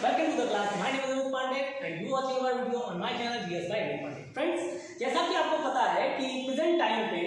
welcome to the class. My name is Anup Pandey and you watching our video on my channel GS by Anup Pandey. Friends, जैसा कि आपको पता है कि present time पे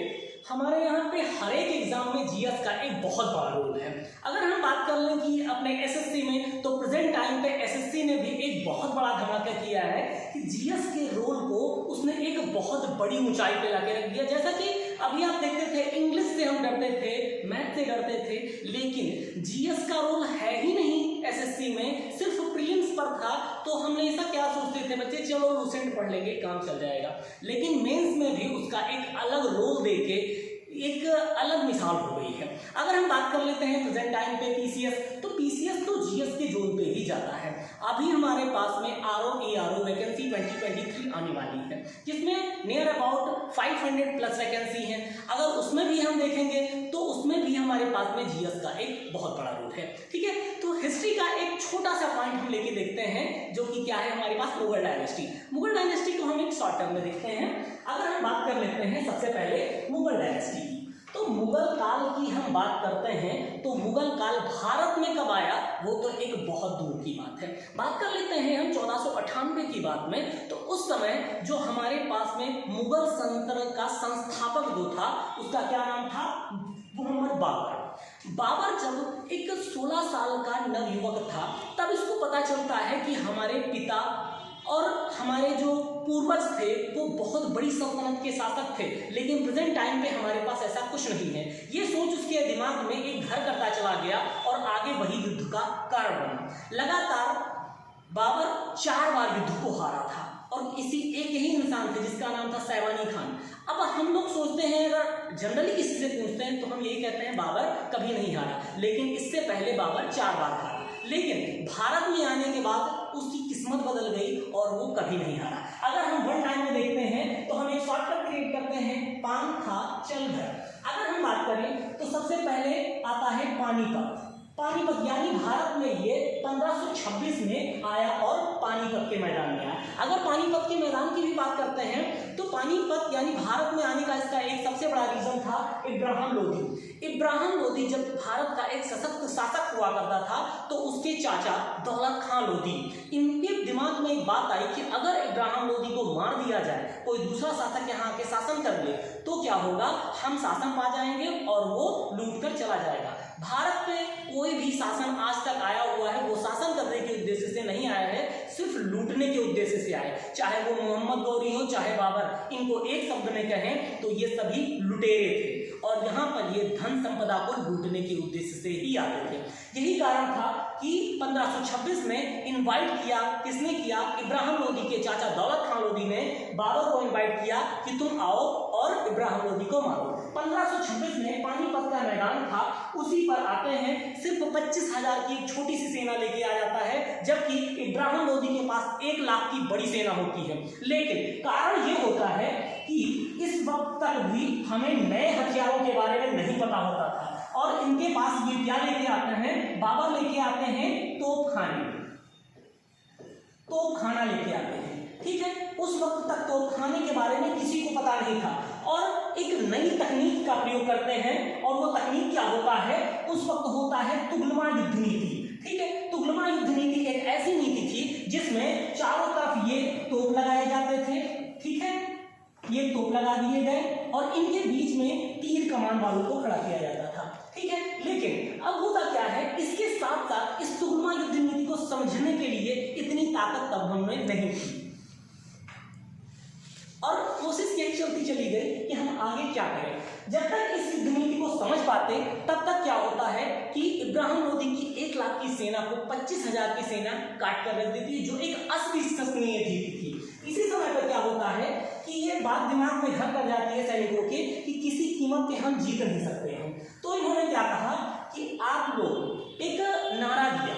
हमारे यहाँ पे हर एक एग्जाम में जीएस का एक बहुत बड़ा रोल है। अगर हम बात कर लें कि अपने एसएससी में, तो प्रेजेंट टाइम पे एसएससी ने भी एक बहुत बड़ा धमाका किया है कि जीएस के रोल को उसने एक बहुत बड़ी ऊंचाई पे लाके रख दिया। जैसा कि अभी आप देखते थे, इंग्लिश से हम डरते थे, मैथ से डरते थे, लेकिन जीएस का रोल है ही नहीं एसएससी में, सिर्फ प्रीलिम्स पर था। तो हमने ऐसा क्या सोचते थे बच्चे, चलो लूसेंट पढ़ लेंगे काम चल जाएगा, लेकिन मेंस में भी उसका एक अलग रोल देके एक अलग मिसाल हो गई है। अगर हम बात कर लेते हैं प्रेजेंट टाइम पे पीसीएस, तो पीसीएस तो जीएस के जोन पे ही जाता है। अभी हमारे पास में आरओ वैकेंसी 2023 आने वाली है, जिसमें नियर अबाउट 500 प्लस वैकेंसी है। अगर उसमें भी हम देखेंगे तो उसमें भी हमारे पास में जीएस का एक बहुत बड़ा रोल है। ठीक है, तो हिस्ट्री का एक छोटा सा पॉइंट हम लेके देखते हैं, जो कि क्या है हमारे पास, मुगल डायनेस्टी। मुगल डायनेस्टी को हम एक शॉर्ट टर्म में देखते हैं। अगर हम बात कर लेते हैं सबसे पहले मुगल डायनेस्टी की, तो मुगल काल की हम बात करते हैं तो मुगल काल भारत में कब आया वो तो एक बहुत दूर की बात है। बात कर लेते हैं हम 1498 की बात में, तो उस समय जो हमारे पास में मुगल सल्तनत का संस्थापक जो था, उसका क्या नाम था, मोहम्मद बाबर। बाबर जब एक 16 साल का नवयुवक था, तब इसको पता चलता है कि हमारे पिता और हमारे जो पूर्वज थे वो बहुत बड़ी सल्तनत के शासक थे, लेकिन प्रेजेंट टाइम पे हमारे पास ऐसा कुछ नहीं है। ये सोच उसके दिमाग में एक घर करता चला गया और आगे वही युद्ध का कारण बना। लगातार बाबर 4 बार युद्ध को हारा था और इसी एक ही इंसान थे जिसका नाम था सैवानी खान। अब हम लोग सोचते हैं, अगर जनरली किसी से पूछते हैं तो हम यही कहते हैं बाबर कभी नहीं हारा, लेकिन इससे पहले बाबर 4 बार हारा। लेकिन भारत में आने के बाद उसकी किस्मत बदल गई और वो कभी नहीं हारा। अगर हम वन टाइम में देखते हैं तो हम एक शॉर्टकट क्रिएट करते हैं, पान था चल घर। अगर हम बात करें तो सबसे पहले आता है पानीपत। पानीपत यानी भारत में ये 1526 में आया और पानीपत के मैदान में आया। अगर पानीपत के मैदान की भी बात करते हैं तो पानीपत यानी भारत में आने का इसका एक सबसे बड़ा रीजन था इब्राहिम लोदी। इब्राहिम लोदी जब भारत का एक सशक्त शासक हुआ करता था तो उसके चाचा दौलत खान लोदी, इनके दिमाग में एक बात आई कि अगर इब्राहिम लोदी को मार दिया जाए, कोई दूसरा शासक यहाँ आके शासन कर ले तो क्या होगा, हम शासन पा जाएंगे और वो लूट कर चला जाएगा। भारत में कोई भी शासन आज तक आया हुआ है वो शासन करने के उद्देश्य से नहीं आया है, सिर्फ लूटने के उद्देश्य से आए। चाहे वो मोहम्मद गौरी हो चाहे बाबर, इनको एक शब्द में कहें तो ये सभी लुटेरे थे और यहाँ पर ये धन संपदा को लूटने के उद्देश्य से ही आते थे। यही कारण था कि 1526 में इनवाइट किया, किसने किया, इब्राहिम लोदी के चाचा दौलत खान लोदी ने बाबर को इनवाइट किया कि तुम आओ और इब्राहिम लोदी को मारो। 1526 में पानीपत का मैदान था, उसी पर आते हैं, सिर्फ 25,000 की एक छोटी सी सेना लेके आ जाता है, जबकि इब्राहिम लोदी के पास 1 लाख की बड़ी सेना होती है। लेकिन कारण ये होता है कि इस वक्त तक भी हमें नए हथियारों के बारे में नहीं पता होता था और इनके पास ये क्या लेके आते हैं, बाबर लेके आते हैं तोपखाना लेके आते हैं। ठीक है, उस वक्त तक तोपखाने के बारे में किसी को पता नहीं था और एक नई तकनीक का प्रयोग करते हैं और वो तकनीक क्या होता है, उस वक्त होता है तुगलमा युद्ध नीति। ठीक है, तुगलमा युद्ध नीति एक ऐसी नीति थी जिसमें चारों तरफ ये तोप लगाए जाते थे। ठीक है, ये तोप लगा दिए गए और इनके बीच में तीर कमान वालों को खड़ा किया जाता था। ठीक है, लेकिन अब होता क्या है, इसके साथ साथ इस तुगलमा युद्ध नीति को समझने के लिए इतनी ताकत तब हमने नहीं थी और कोशिश यही चलती चली गई कि हम आगे क्या करें। जब तक इस युद्ध नीति को समझ पाते तब तक क्या होता है कि इब्राहिम लोदी की 1 लाख की सेना को 25,000 की सेना काट कर रख देती है, जो एक अविश्वसनीय जीत थी। इसी समय पर क्या होता है कि ये बात दिमाग में घर कर जाती है सैनिकों के कि किसी कीमत पे हम जीत नहीं सकते हैं। तो इन्होंने क्या कहा कि आप लोग एक नारा दिया।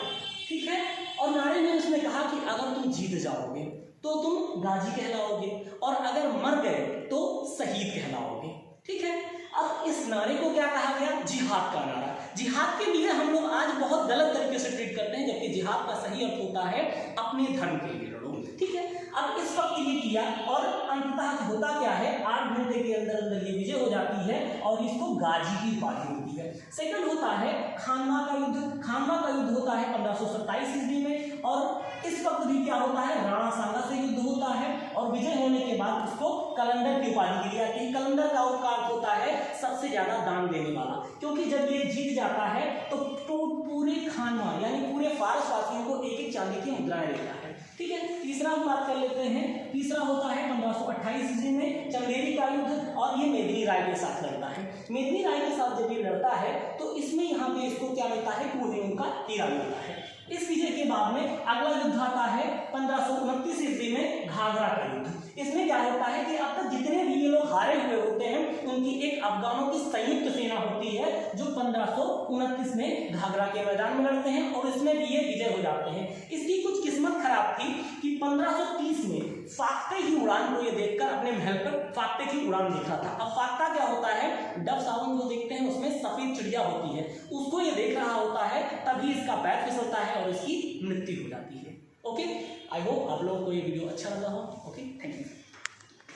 ठीक है, और नारे में उसने कहा कि अगर तुम जीत जाओगे तो तुम गाजी कहलाओगे और अगर मर गए तो शहीद कहलाओगे। ठीक है, अब इस नारे को क्या कहा गया, जिहाद का नारा। जिहाद के लिए हम लोग आज बहुत गलत तरीके से ट्रीट करते हैं, जबकि जिहाद का सही अर्थ होता है अपने धर्म के लिए लड़ो। ठीक है, अब इस वक्त ये किया और अंततः होता क्या है, 8 घंटे के अंदर अंदर ये विजय हो जाती है और इसको गाजी की उपाधि होती है। सेकंड होता है खानवा का युद्ध। खानवा का युद्ध होता है 1527 ईस्वी में, और इस वक्त भी क्या होता है, राणा सांगा से युद्ध होता है, और विजय होने के बाद उसको कलंदर की उपाधि दी जाती है। कलंदर का अर्थ होता है सबसे ज्यादा दान देने वाला, क्योंकि जब ये जीत जाता है तो पूरे खानवा यानी पूरे फारस वासियों को एक एक चांदी की मुद्राएं देता है। ठीक है, तीसरा हम बात कर लेते हैं। तीसरा होता है 1528 ईस्वी में चंदेरी का युद्ध, और ये मेदिनी राय के साथ लड़ता है। मेदिनी राय के साथ जब ये लड़ता है तो इसमें यहाँ पे इसको क्या मिलता है, कुर्दियों का हीरा मिलता है। इस विजय के बाद में अगला युद्ध आता है 1529 ईस्वी में घाघरा का युद्ध। इसमें क्या होता है कि अब तक जितने भी ये लोग हारे हुए होते हैं उनकी एक अफगानों की संयुक्त सेना होती है जो 1529 में घाघरा के मैदान में लड़ते हैं, और इसमें भी ये विजय हो जाते हैं। इसकी कुछ किस्मत खराब थी कि 1530 में फाख्ते की उड़ान को ये देखकर अपने महल पर फाख्ते की उड़ान देख रहा था। अब फाख्ता क्या होता है, डब सावन जो देखते हैं उसमें सफेद चिड़िया होती है, उसको ये देख रहा होता है, तभी इसका पैर फिसलता है और इसकी मृत्यु हो जाती है। ओके, आई होप आप लोगों को ये वीडियो अच्छा लगा हो। Okay, thank you.